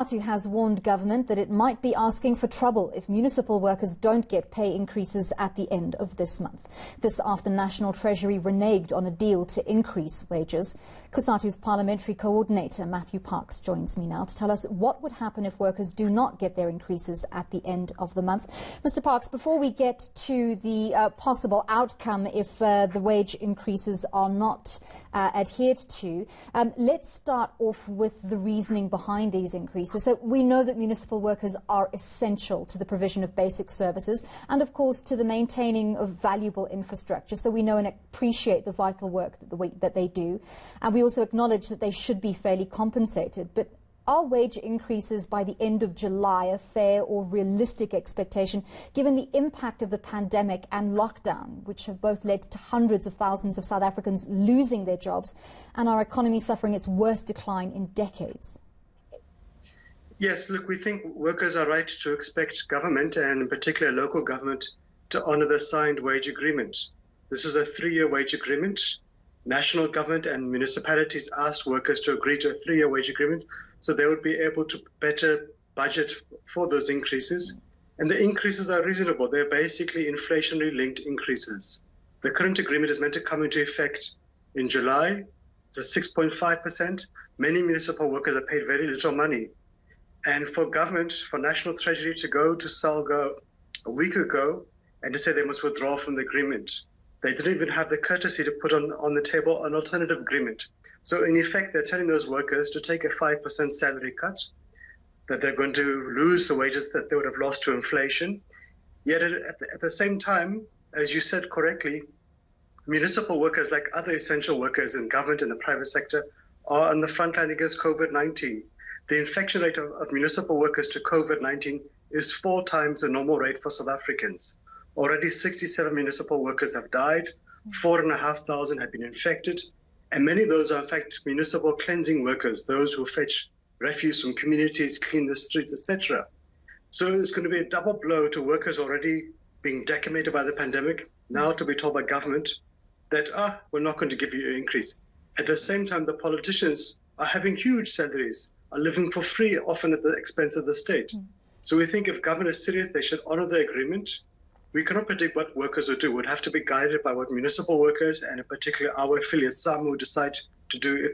Cosatu has warned government that it might be asking for trouble if municipal workers don't get pay increases at the end of this month. This after National Treasury reneged on a deal to increase wages. Cosatu's parliamentary coordinator, Matthew Parks, joins me now to tell us what would happen if workers do not get their increases at the end of the month. Mr. Parks, before we get to the possible outcome if the wage increases are not adhered to, let's start off with the reasoning behind these increases. So we know that municipal workers are essential to the provision of basic services and, of course, to the maintaining of valuable infrastructure. So we know and appreciate the vital work that they do. And we also acknowledge that they should be fairly compensated. But are wage increases by the end of July a fair or realistic expectation, given the impact of the pandemic and lockdown, which have both led to hundreds of thousands of South Africans losing their jobs and our economy suffering its worst decline in decades? Yes, look, we think workers are right to expect government, and in particular local government, to honour the signed wage agreement. This is a 3-year wage agreement. National government and municipalities asked workers to agree to a 3-year wage agreement so they would be able to better budget for those increases. And the increases are reasonable. They're basically inflationary-linked increases. The current agreement is meant to come into effect in July. It's a 6.5%. Many municipal workers are paid very little money. And for government, for National Treasury to go to SALGO a week ago and to say they must withdraw from the agreement, they didn't even have the courtesy to put on the table an alternative agreement. So in effect, they're telling those workers to take a 5% salary cut, that they're going to lose the wages that they would have lost to inflation. Yet at the same time, as you said correctly, municipal workers, like other essential workers in government and the private sector, are on the front line against COVID-19. The infection rate of municipal workers to COVID-19 is 4 times the normal rate for South Africans. Already 67 municipal workers have died, 4,500 have been infected, and many of those are in fact municipal cleansing workers, those who fetch refuse from communities, clean the streets, etc. So it's going to be a double blow to workers already being decimated by the pandemic, now to be told by government that, we're not going to give you an increase. At the same time, the politicians are having huge salaries, are living for free, often at the expense of the state. So we think if government is serious, they should honour the agreement. We cannot predict what workers will do. We'd have to be guided by what municipal workers, and in particular our affiliates, some will decide to do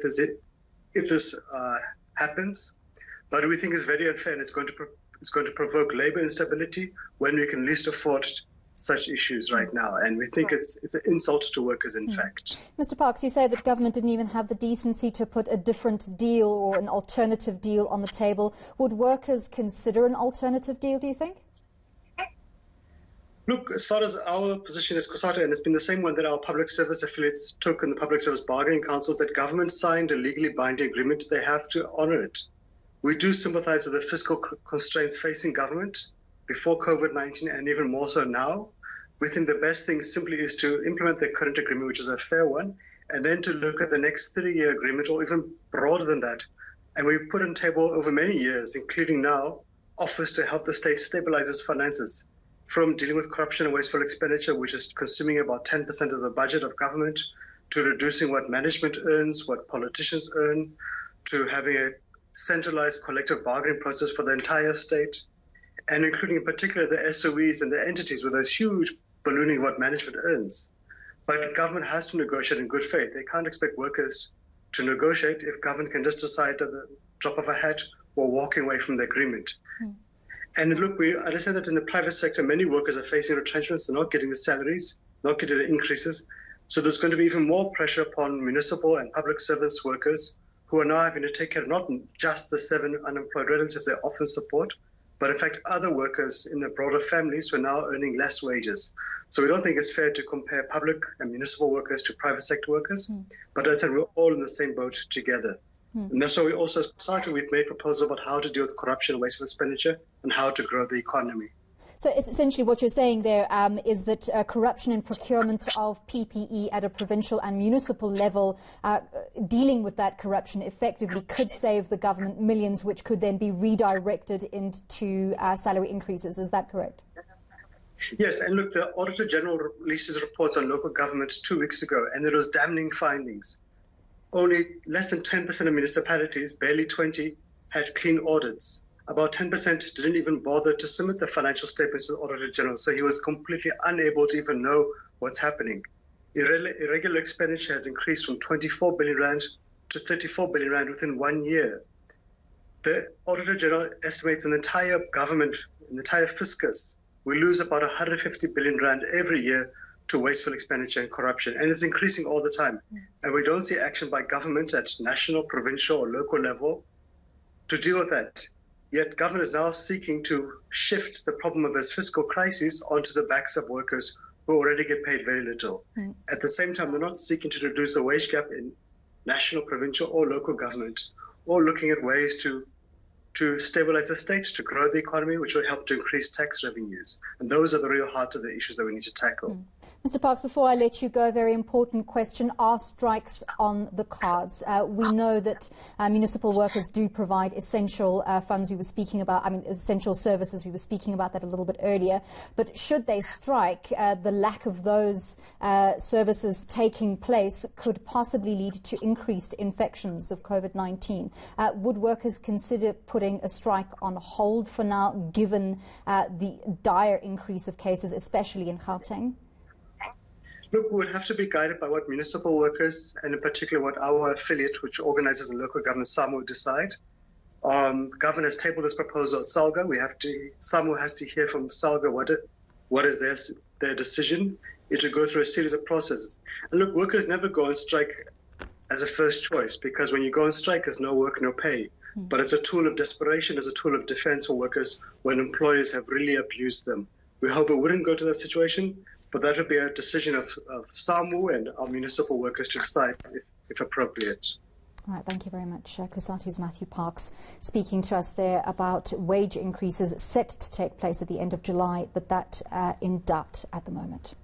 if this happens. But we think it's very unfair, and it's going to provoke labour instability when we can least afford such issues right now, and we think it's an insult to workers, in fact. Mr. Parks, you say that government didn't even have the decency to put a different deal or an alternative deal on the table. Would workers consider an alternative deal, do you think? Look, as far as our position as Cosatu, and it's been the same one that our public service affiliates took in the Public Service Bargaining Councils, that government signed a legally binding agreement, they have to honour it. We do sympathise with the fiscal constraints facing government before COVID-19 and even more so now. We think the best thing simply is to implement the current agreement, which is a fair one, and then to look at the next 3-year agreement, or even broader than that. And we've put on table over many years, including now, offers to help the state stabilize its finances, from dealing with corruption and wasteful expenditure, which is consuming about 10% of the budget of government, to reducing what management earns, what politicians earn, to having a centralized collective bargaining process for the entire state, and including in particular the SOEs and the entities with those huge ballooning of what management earns. But government has to negotiate in good faith. They can't expect workers to negotiate if government can just decide at the drop of a hat or walking away from the agreement. And look, I understand that in the private sector, many workers are facing retrenchments. They're not getting the salaries, not getting the increases. So there's going to be even more pressure upon municipal and public service workers who are now having to take care of not just the 7 unemployed relatives they often support, but in fact other workers in the broader families who are now earning less wages. So we don't think it's fair to compare public and municipal workers to private sector workers. But as I said, we're all in the same boat together. And that's why we also, as Cosatu, we've made proposals about how to deal with corruption and wasteful expenditure and how to grow the economy. So it's essentially what you're saying there is that corruption in procurement of PPE at a provincial and municipal level, dealing with that corruption effectively could save the government millions, which could then be redirected into salary increases. Is that correct? Yes, and look, the Auditor General released his reports on local governments 2 weeks ago, and there was damning findings. Only less than 10% of municipalities, barely 20, had clean audits. About 10% didn't even bother to submit the financial statements to the Auditor General, so he was completely unable to even know what's happening. Irregular expenditure has increased from 24 billion rand to 34 billion rand within 1 year. The Auditor General estimates an entire government, an entire fiscus, will lose about 150 billion rand every year to wasteful expenditure and corruption, and it's increasing all the time. And we don't see action by government at national, provincial, or local level to deal with that. Yet government is now seeking to shift the problem of this fiscal crisis onto the backs of workers who already get paid very little. At the same time, they're not seeking to reduce the wage gap in national, provincial, or local government, or looking at ways to stabilize the state, to grow the economy, which will help to increase tax revenues. And those are the real heart of the issues that we need to tackle. Mr. Parks, before I let you go, a very important question. Are strikes on the cards? We know that municipal workers do provide essential funds we were speaking about, essential services. We were speaking about that a little bit earlier. But should they strike, the lack of those services taking place could possibly lead to increased infections of COVID-19. Would workers consider putting a strike on hold for now, given the dire increase of cases, especially in Gauteng? Look, we would have to be guided by what municipal workers, and in particular what our affiliate, which organizes the local government, SAMU, decide. Government has tabled this proposal at SALGA. SAMU has to hear from SALGA what is their decision. It will go through a series of processes. And look, workers never go on strike as a first choice, because when you go on strike, there's no work, no pay. But it's a tool of desperation, it's a tool of defense for workers when employers have really abused them. We hope it wouldn't go to that situation, but that would be a decision of SAMU and our municipal workers to decide if appropriate. All right, thank you very much. Cosatu's Matthew Parks speaking to us there about wage increases set to take place at the end of July, but that in doubt at the moment.